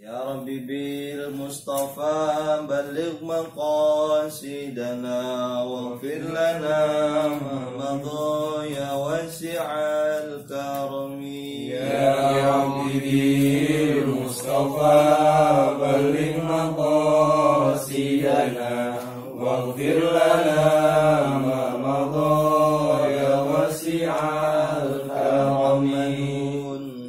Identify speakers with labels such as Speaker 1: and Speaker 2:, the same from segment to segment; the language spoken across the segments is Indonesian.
Speaker 1: Ya Rabbi bil Mustafa balligh maqasidana waghfir lana ma madha ya wasi'al karami.
Speaker 2: Ya Rabbi bil Mustafa balligh maqasidana waghfir lana ma madha ya wasi'al karami.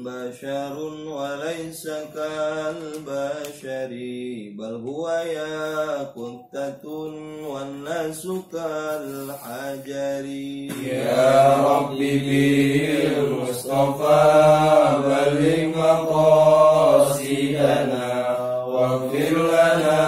Speaker 1: Basharun wa laysa kal bashari bal huwa yaquttatun wan nasu kal hajari.
Speaker 2: Ya Rabbi bil Mustafa balligh maqasidana waghfir lana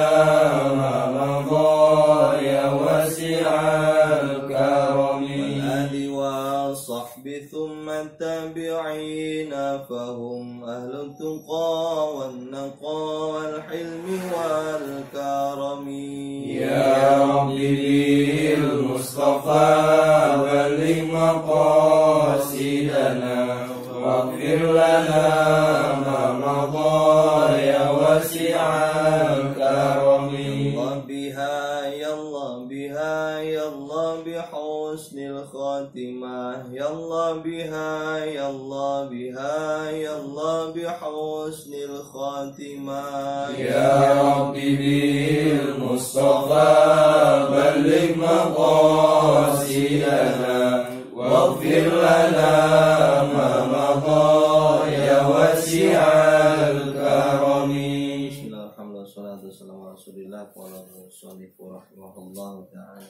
Speaker 2: ma madha ya wasi'al karami.
Speaker 1: Ali wa sahbi thumma tabi'ina fahum ahlu tuqa wan naqa wal hilmi wal karami.
Speaker 2: Ya Rabbi bil Mustafa balligh maqasidana waghfir lana ma madha ya wasi'al karami.
Speaker 1: Ya Allah biha ya Allah bihusnil khatimah. Ya Allah biha ya Allah biha ya Allah bihusnil khatimah.
Speaker 2: Ya Rabbi bil Mustafa balligh maqasidana waghfir lana ma madha ya wasi'al karami.
Speaker 1: Bismillahirrahmanirrahim. Wassalatu wassalamu ala Rasulillah wa ala alihi rahimahullahu ta'ala.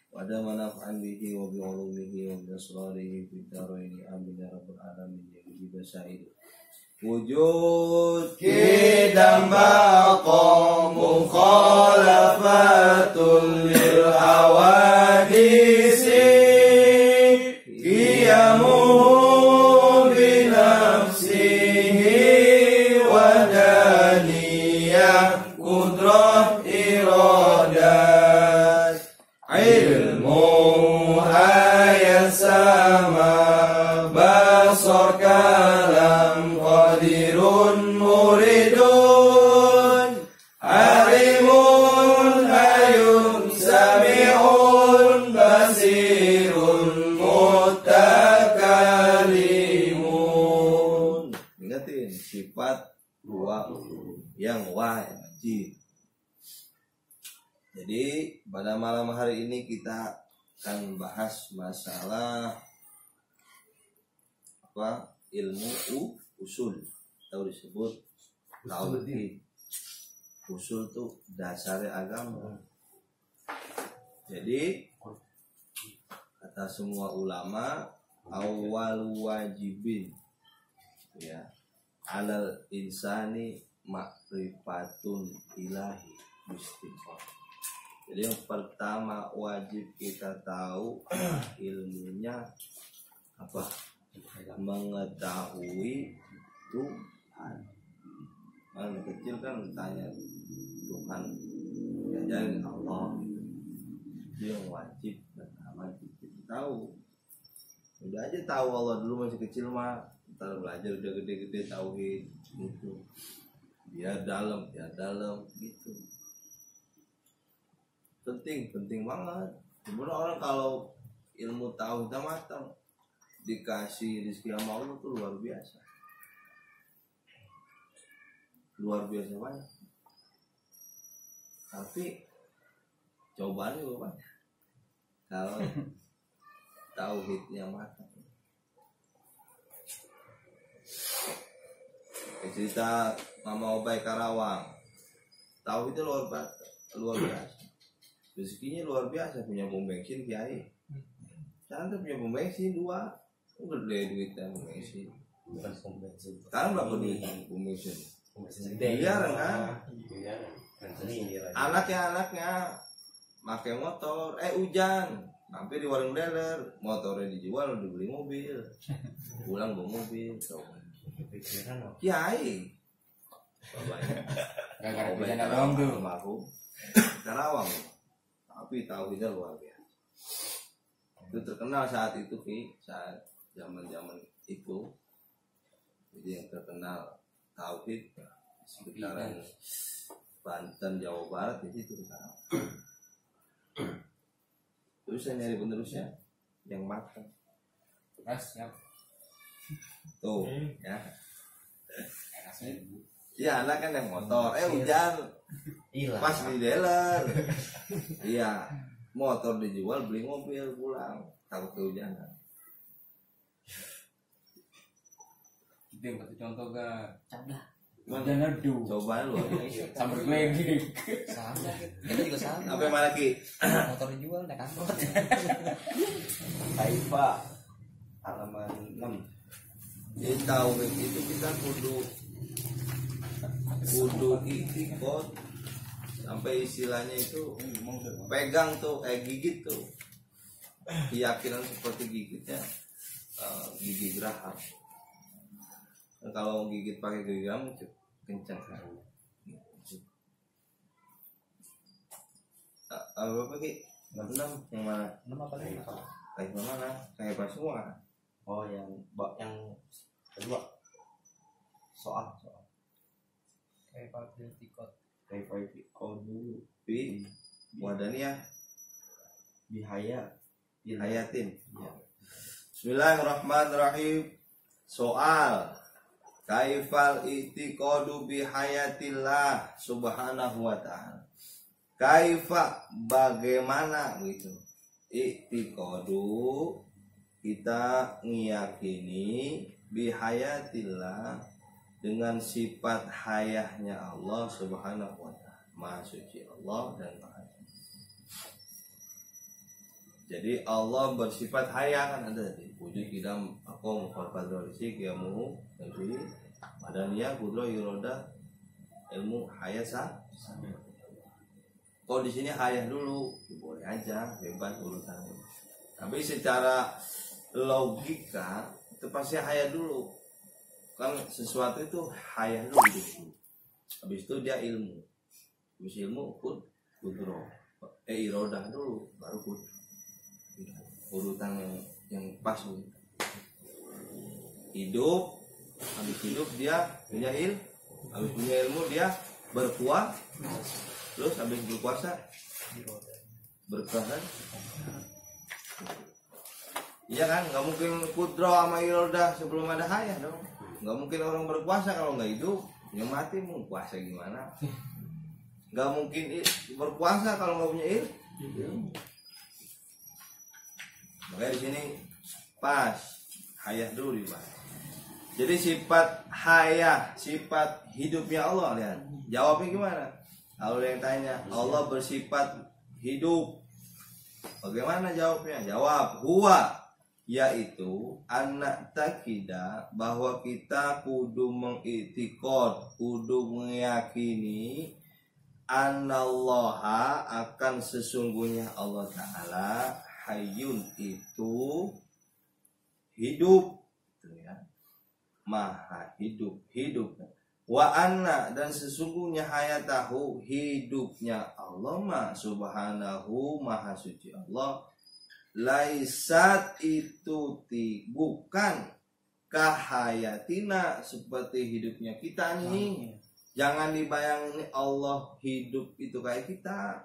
Speaker 1: Wa adama naf'an bihi wa bi ulumihi wa bi asrarihi fid dharain. Amin ya rabbal alamin. Ya basair. Wujud
Speaker 2: Kita maqam mukhalafatul lil hawadisi qiyamuhu bi nafsihi wa daniyah qudrah iradat ilmu ayat sama basar kalam qadirun muridun alimun hayun sami'un basirun mutakalimun.
Speaker 1: Ingatin sifat dua yang wajib. Jadi pada malam hari ini kita akan membahas masalah apa ilmu usul atau disebut tauhid. Usul tuh dasar agama. Jadi kata semua ulama awal wajibin ya alal insani makrifatun ilahi istighfar. Jadi yang pertama wajib kita tahu ilmunya apa? Mengetahui Tuhan. Anak kecil kan tanya Tuhan, jadi Allah. Dia yang wajib pertama kita tahu. Udah aja tahu Allah dulu masih kecil mah, ntar belajar udah gede-gede tauhid gitu. Dia dalam gitu. Penting banget. Sebenarnya orang kalau ilmu tauhid matang dikasih rezeki sama Allah tuh luar biasa banyak. Tapi cobaannya juga banyak kalau tauhidnya matang. Cerita Mama Obay Karawang, tauhidnya luar biasa. Rezekinya luar biasa, punya pom bensin kiai. Saya punya pom bensin 2, gede duitnya pom bensin.
Speaker 3: Bukan pom bensin.
Speaker 1: Sekarang berapa duit pom bensin?
Speaker 3: Pom bensin gede.
Speaker 1: Miliaran kan?
Speaker 3: Miliaran.
Speaker 1: Anaknya pakai motor, hujan, hampir di warung dealer, motornya dijual, dibeli mobil, pulang bawa mobil. Kiai,
Speaker 2: Gara-gara bencana dong tuh.
Speaker 1: aku Karawang, tapi tauhidnya luar biasa. Itu terkenal saat itu saat zaman itu. Jadi yang terkenal tauhid sekitaran Banten, Jawa Barat di situ kan. Terus saya nyari penerusnya yang matang.
Speaker 2: Siap.
Speaker 1: Tuh, ya.
Speaker 2: Enaknya
Speaker 1: Ya anak kan yang motor, hujan
Speaker 3: Hilang.
Speaker 1: pas di dealer. Iya, motor dijual beli mobil pulang takut kehujanan.
Speaker 2: itu yang kasih contoh gak
Speaker 3: Cablah.
Speaker 2: jangan aduh
Speaker 1: Coba lu.
Speaker 2: sambil geledek
Speaker 3: Sama. Itu juga sama.
Speaker 1: Apa yang mana Ki?
Speaker 3: Motor dijual naik angkot.
Speaker 4: Kaifa halaman 6.
Speaker 1: Di tauhid itu kita kudu itikad sampai istilahnya itu pegang tuh gigit tuh keyakinan seperti gigitnya gigi geraham. Kalau gigit pakai gigi geraham kencang kan. Apa Ki? 6 yang mana?
Speaker 3: Nama apa lagi?
Speaker 1: Kayak mana? Kayak apa semua?
Speaker 4: Oh, yang kedua. Soal.
Speaker 3: Kayak Pak Tikot.
Speaker 4: Kaifa dulu
Speaker 1: Bi wadaniyah
Speaker 4: bihaya
Speaker 1: hayatin.
Speaker 4: Ya.
Speaker 1: Bismillahirrahmanirrahim. Soal kaifal i'tiqadu bihayatillah subhanahu wa ta'ala. Kaifa bagaimana gitu. I'tiqadu kita ngiyakini bihayatillah dengan sifat hayahnya Allah subhanahu wa ta'ala. Maha suci Allah dan maha suci. Jadi Allah bersifat haya kan ada di wujud kidam aku mukhalafat rizki yamu nabi madaniyah kudro yuroda ilmu hayasa. Kalau di sini hayah dulu boleh aja bebas urusannya. Tapi secara logika itu pasti hayah dulu. Kan sesuatu itu hayah dulu gitu. Habis itu dia ilmu. Habis ilmu kudro irodah dulu baru kudro. Urutan yang pas gitu. Hidup, habis hidup dia punya ilmu, habis punya ilmu dia berkuasa, terus habis berkuasa berkuasa. Iya kan, nggak mungkin kudro sama irodah sebelum ada hayah dong. Nggak mungkin orang berkuasa kalau nggak hidup, yang mati mau kuasa gimana? Nggak mungkin berkuasa kalau nggak punya ilmu. Makanya di sini pas hayah dulu dibahas. Jadi sifat hayah, sifat hidupnya Allah lihat. Jawabnya gimana? Kalau yang tanya, Allah bersifat hidup. Bagaimana jawabnya? Jawab huwa, yaitu anak takida bahwa kita kudu mengiktikad, kudu meyakini anallaha akan sesungguhnya Allah Ta'ala hayyun itu hidup ya. Maha hidup wa anna dan sesungguhnya hayatahu hidupnya Allah ma subhanahu maha suci Allah laisat itu bukan kahayatina seperti hidupnya kita nih. Jangan dibayangin Allah hidup itu kayak kita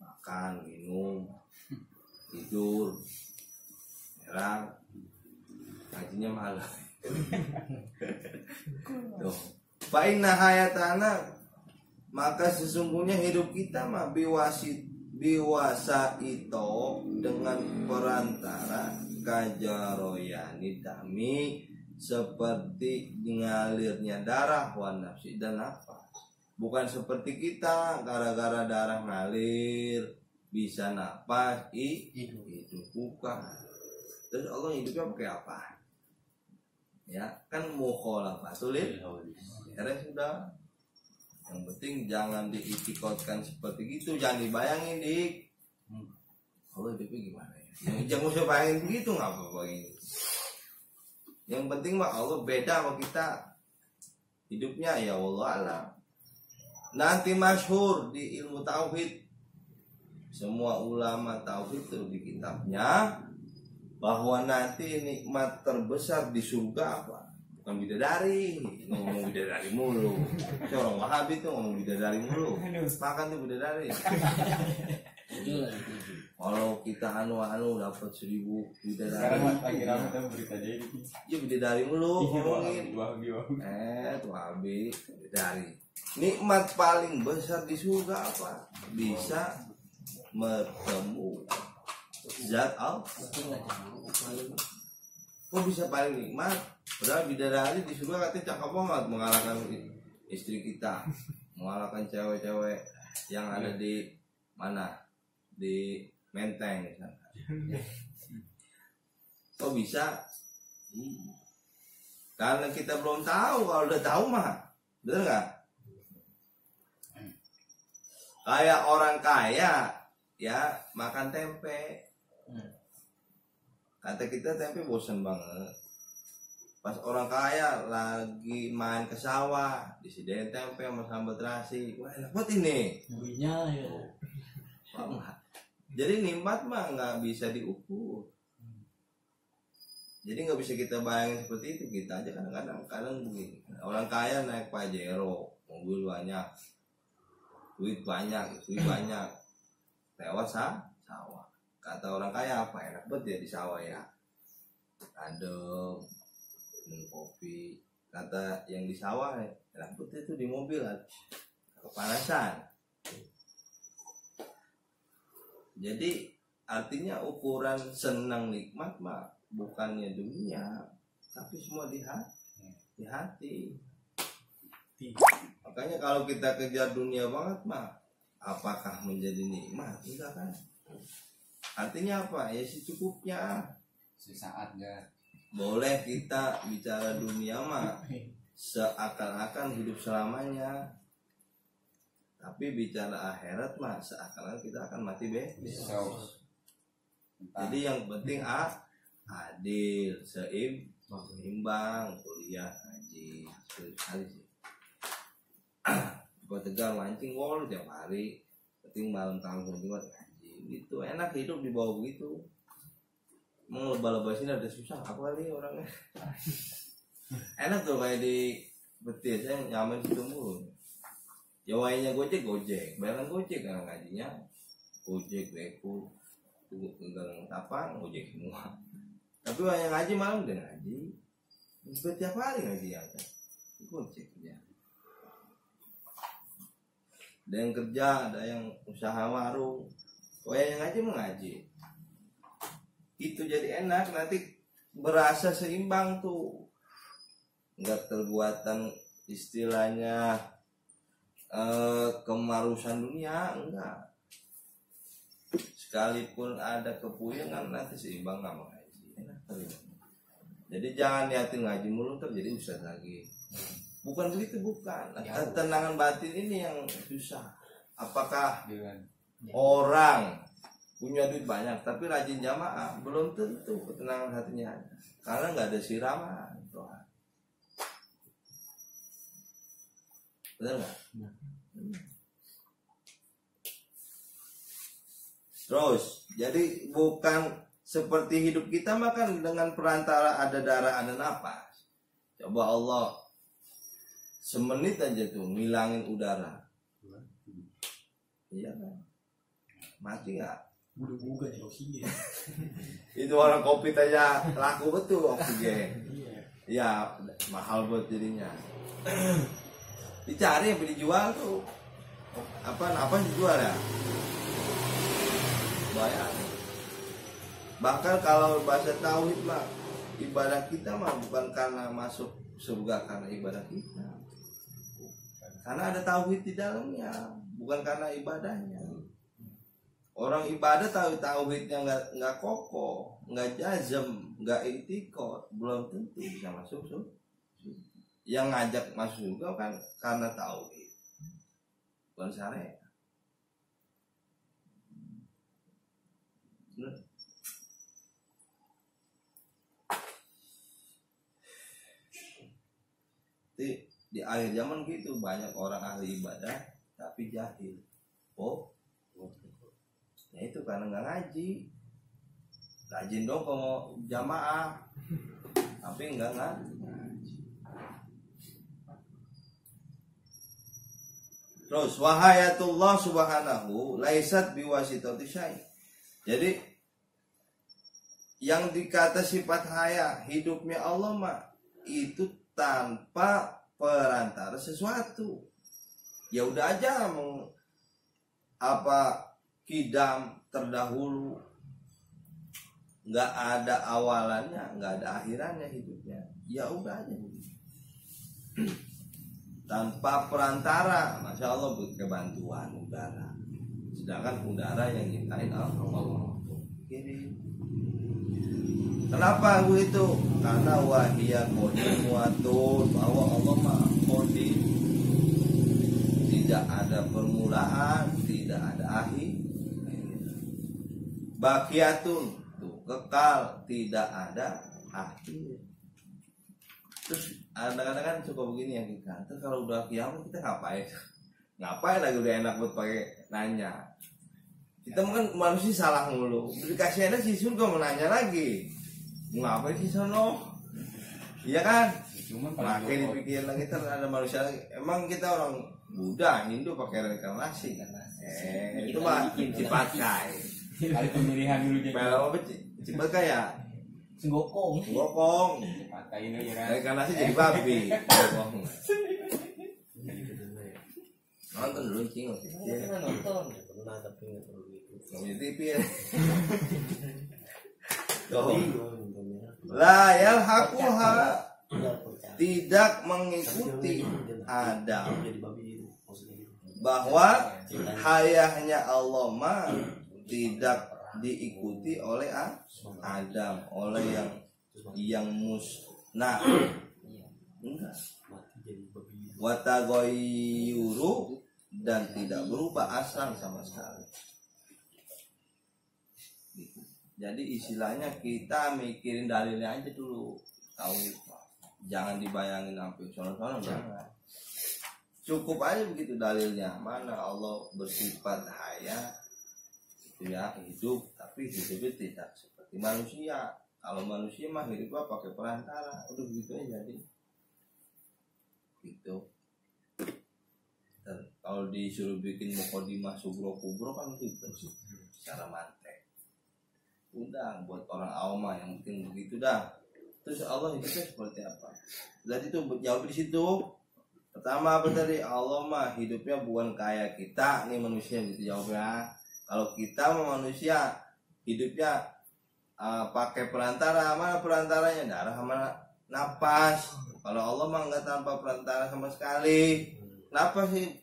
Speaker 1: makan minum tidur merah ngajinya malah tuh fa'inna hayatana maka sesungguhnya hidup kita mah biwasa itu dengan perantara kajaroyani dami seperti ngalirnya darah wa nafsi dan nafas. Bukan seperti kita gara-gara darah ngalir bisa napas hidup bukan. Terus Allah hidupnya pakai apa? Ya kan mukhalafatul ya sudah. Yang penting jangan diitikotkan seperti gitu, jangan dibayangin dik. Allah hidupnya gimana ya? Jangan usah bayangin begitu nggak apa-apa ini. Yang penting mah Allah beda sama kita. Hidupnya ya Allah alam. Nanti masyhur di ilmu tauhid. Semua ulama tauhid itu di kitabnya bahwa nanti nikmat terbesar di surga apa? bukan bidadari, ngomong bidadari mulu. Orang Wahabi tuh ngomong bidadari mulu. Makan tuh bidadari. Kalau kita anu dapat 1.000 bidadari.
Speaker 2: Sekarang lagi rame tuh berita jadi.
Speaker 1: Iya bidadari mulu ngomongin.
Speaker 2: Wahabi.
Speaker 1: Tuh Wahabi bidadari. Nikmat paling besar di surga apa? Bisa bertemu zat Allah. Kok bisa paling nikmat? Padahal bidadari di surga katanya cakep banget, mengalahkan istri kita, mengalahkan cewek-cewek yang ada di mana, di Menteng misalnya. Kok bisa? Karena kita belum tahu. Kalau udah tahu mah, bener nggak? Kayak orang kaya ya makan tempe. Kata kita tempe bosan banget. Pas orang kaya lagi main ke sawah, disediain tempe sama sambal terasi. Wah enak banget ini.
Speaker 3: Buinya ya.
Speaker 1: Jadi nikmat mah nggak bisa diukur. Jadi nggak bisa kita bayangin seperti itu. Kita aja kadang begini. Orang kaya naik Pajero, mobil banyak, duit banyak, lewat sawah. Kata orang kaya apa enak banget ya di sawah ya. Adem, minum kopi. Kata yang di sawah enak banget itu di mobil kepanasan. Jadi artinya ukuran senang nikmat mah bukannya dunia, tapi semua di hati. Makanya kalau kita kejar dunia banget mah, apakah menjadi nikmat? Enggak kan? Artinya apa? Ya secukupnya.
Speaker 2: Sesaat enggak.
Speaker 1: Boleh kita bicara dunia mah seakan-akan hidup selamanya. Tapi bicara akhirat mah seakan-akan kita akan mati besok. Jadi yang penting adil, seimbang, kuliah, ngaji, sekali sih. Gua tegar mancing wol tiap hari, penting malam tahun juga ngaji. Gitu enak hidup di bawah begitu. Mau lebah-lebah sini ada susah apa kali orangnya. Enak tuh kayak di betis saya nyaman situ mulu. Jawainya gojek, bayaran gojek kan ngajinya, gojek, beku, tunggang tapang, gojek semua. Tapi yang ngaji malam udah ngaji, setiap hari ngaji aja, gojek ya. Ada yang kerja, ada yang usaha warung, yang ngaji mengaji. Itu jadi enak, nanti berasa seimbang tuh, nggak terbuatan istilahnya. Kemarusan dunia enggak, sekalipun ada kepuyengan nanti seimbang sama ngaji enak terima. Jadi jangan niatin ngaji mulu terjadi ustaz lagi, bukan begitu, bukan. Ketenangan batin ini yang susah. Apakah orang punya duit banyak tapi rajin jamaah? Belum tentu ketenangan hatinya ada, karena nggak ada siraman Tuhan. Benar nggak? Terus, jadi bukan seperti hidup kita makan dengan perantara ada darah ada nafas. Coba Allah semenit aja tuh ngilangin udara, iya kan? Mati nggak?
Speaker 3: Buga nih oksigen.
Speaker 1: Itu orang kopi aja laku betul oksigen. Iya, mahal buat dirinya. Dicari yang dijual tuh apa dijual ya, bayar. Bahkan kalau bahasa tauhid mah ibadah kita mah bukan karena masuk surga karena ibadah kita, karena ada tauhid di dalamnya, bukan karena ibadahnya. Orang ibadah tauhidnya nggak kokoh, nggak jazm, nggak itikad, belum tentu bisa masuk surga. Yang ngajak masuk surga kan karena tauhid, bukan syariat. Di akhir zaman gitu banyak orang ahli ibadah tapi jahil. Ya itu karena nggak ngaji. Rajin dong kalau jamaah tapi nggak ngaji. Terus wahayatullah subhanahu laisat biwasitati syai. Jadi yang dikata sifat haya hidupnya Allah mah itu tanpa perantara sesuatu. Ya udah aja mau apa kidam terdahulu, nggak ada awalannya, nggak ada akhirannya hidupnya. Ya udah aja tanpa perantara. Masya Allah kebantuan udara, sedangkan udara yang nyiptain Allah. Kenapa itu? Karena wahia qadim watun, bahwa Allah maha qadim, tidak ada permulaan, tidak ada akhir. Baqiyatun, tuh kekal, tidak ada akhir. Terus kadang-kadang kan suka begini ya kita. Terus kalau udah kiamat kita ngapain? Ngapain lagi udah enak buat pakai nanya. Kita mungkin manusia salah mulu. Dikasih ada si surga mau nanya lagi. Ngapain sih sono? Iya kan?
Speaker 2: Cuma
Speaker 1: Makin dipikirin lagi ada manusia lagi. Emang kita orang Buddha, Hindu pakai reinkarnasi kan? Itu mah cipakai.
Speaker 2: kali pemilihan dulu jadi.
Speaker 1: Kalau apa cipakai ya?
Speaker 3: Senggokong.
Speaker 1: Gokong.
Speaker 2: Pakai ini ya kan.
Speaker 1: Reinkarnasi jadi babi. Gokong. Nonton dulu cing.
Speaker 4: Iya, nonton. Pernah tapi nggak perlu itu.
Speaker 1: Ngomongin TV ya. La yalhaquha, tidak mengikuti Adam, bahwa hayahnya Allah mah tidak diikuti oleh Adam, oleh yang musnah. Enggak. Watagoyuru, dan tidak berubah asal sama sekali. Jadi istilahnya kita mikirin dalilnya aja dulu, tahu, jangan dibayangin sampai sono-sono, jangan. Cukup aja begitu dalilnya, mana Allah bersifat haya, itu ya hidup, tapi hidupnya tidak seperti manusia. Kalau manusia mah hidupnya pakai perantara, udah gitu aja jadi. Gitu. Dan kalau disuruh bikin mukodimah subro kubro kan itu secara mantek. Udah buat orang awam yang penting begitu dah. Terus Allah hidupnya seperti apa? Jadi itu jawab di situ. Pertama apa tadi? Allah mah hidupnya bukan kayak kita nih manusia gitu jawabnya. Kalau kita mah manusia hidupnya pakai perantara, mana perantaranya? Darah sama napas. Kalau Allah mah nggak tanpa perantara sama sekali. Kenapa sih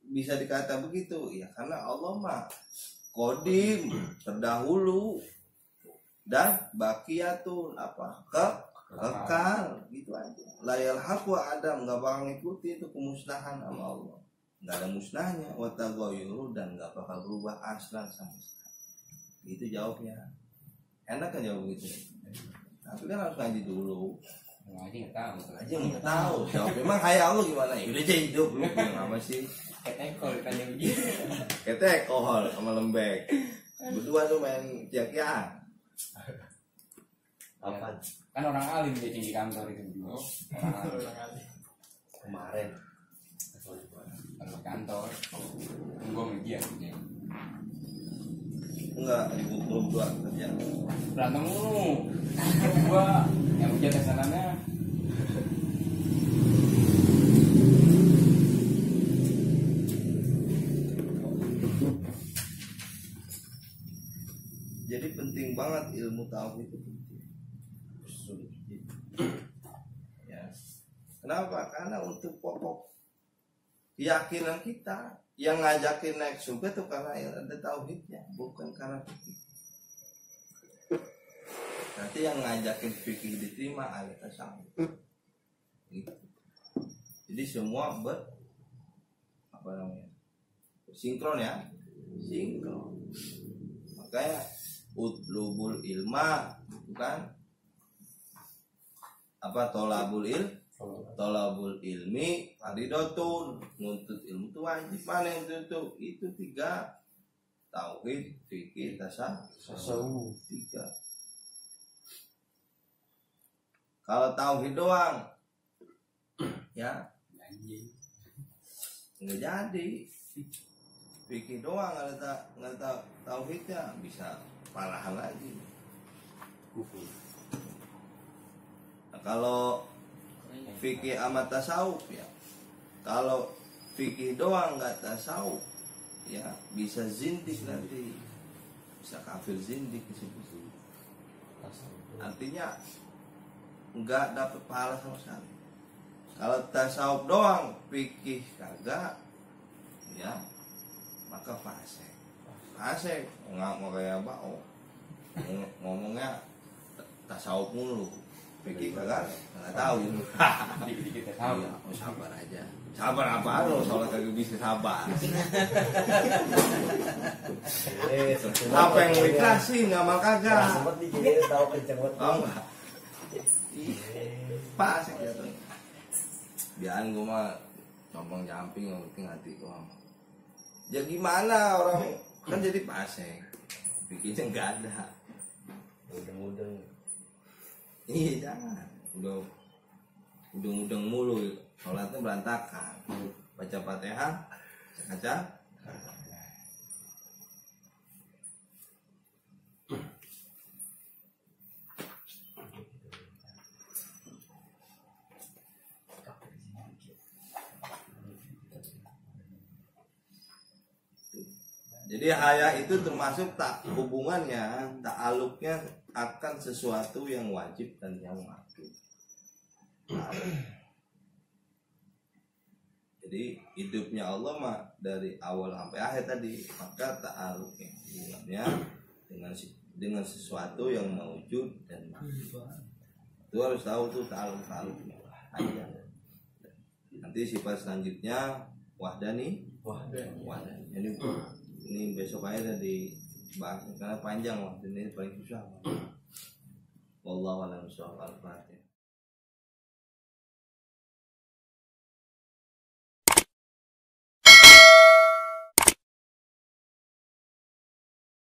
Speaker 1: bisa dikata begitu? Ya karena Allah mah qadim, terdahulu, dan baqiyatun apa? Kekal, gitu aja. La yalhaqu Adam, nggak bakal ngikuti itu kemusnahan sama Allah. Nggak ada musnahnya, wa taghayyuru, dan nggak bakal berubah aslan sama sekali. Itu jawabnya. Enak kan jawab gitu. Tapi kan harus ngaji dulu.
Speaker 2: Ngaji nggak tahu.
Speaker 1: Aja nggak tahu. Jawab memang kayak Allah gimana? Ya udah aja hidup lu apa sih?
Speaker 2: Ketekol ditanya begitu.
Speaker 1: Ketekol sama lembek. Berdua tuh main kiak-kiak.
Speaker 4: Apa?
Speaker 2: Kan orang alim dia di kantor itu dulu. Orang alim.
Speaker 4: Kemarin
Speaker 2: Kalau di kantor, gue media gitu.
Speaker 1: Enggak, ibu berdua kerja.
Speaker 2: Berantem lu. Gua yang ujian kesananya.
Speaker 1: Jadi penting banget ilmu tauhid itu. Ya. Kenapa? Karena untuk pokok keyakinan kita yang ngajakin naik surga tuh karena ada tauhidnya, bukan karena fikih. Nanti yang ngajakin fikih diterima ahli tasawuf. Gitu. Jadi semua sinkron ya, sinkron. Makanya utlubul ilma, bukan apa tolabul ilmi faridotun, nuntut ilmu itu wajib. Mana yang itu 3, tauhid, fikih, tasawuf, 3. Kalau tauhid doang ya nggak jadi. Fikih doang nggak ada tauhidnya bisa parahan lagi.
Speaker 4: Kufur.
Speaker 1: Nah, kalau fikih amat tasawuf ya, kalau fikih doang nggak tasawuf ya bisa zindik nanti, bisa kafir zindik disebut. Artinya nggak dapat pahala sama sekali. Kalau tasawuf doang fikih kagak ya maka fasik nggak mau kayak apa ngomongnya tasawuf mulu fikih kagak nggak tahu itu.
Speaker 2: Dikit-dikit tahu.
Speaker 1: Iya, oh, sabar aja. Sabar apa lo soalnya kagak bisa sabar. Apa yang mau ikhlasin nggak mau kagak.
Speaker 4: Sempat dikira tahu kenceng banget.
Speaker 1: Oh enggak. Fasik ya tuh. Biarin gue mah ngomong camping yang penting hati gue. Ya gimana orang kan jadi paseng, bikinnya nggak ada.
Speaker 4: Mudeng-mudeng.
Speaker 1: Iya jangan, udah mudeng mulu, sholatnya berantakan. Baca Fatihah, kaca. Jadi haya itu termasuk tak hubungannya, ta'aluknya akan sesuatu yang wajib dan yang makruh. Jadi hidupnya Allah mah dari awal sampai akhir tadi, maka ta'aluknya hubungannya dengan sesuatu yang mewujud dan makruh. Itu harus tahu tuh ta'aluknya. Nanti sifat selanjutnya wahdani. Ini besok aja dibahas karena panjang waktu ini paling susah. Wallahu a'lam bishawab. Al-Fatihah.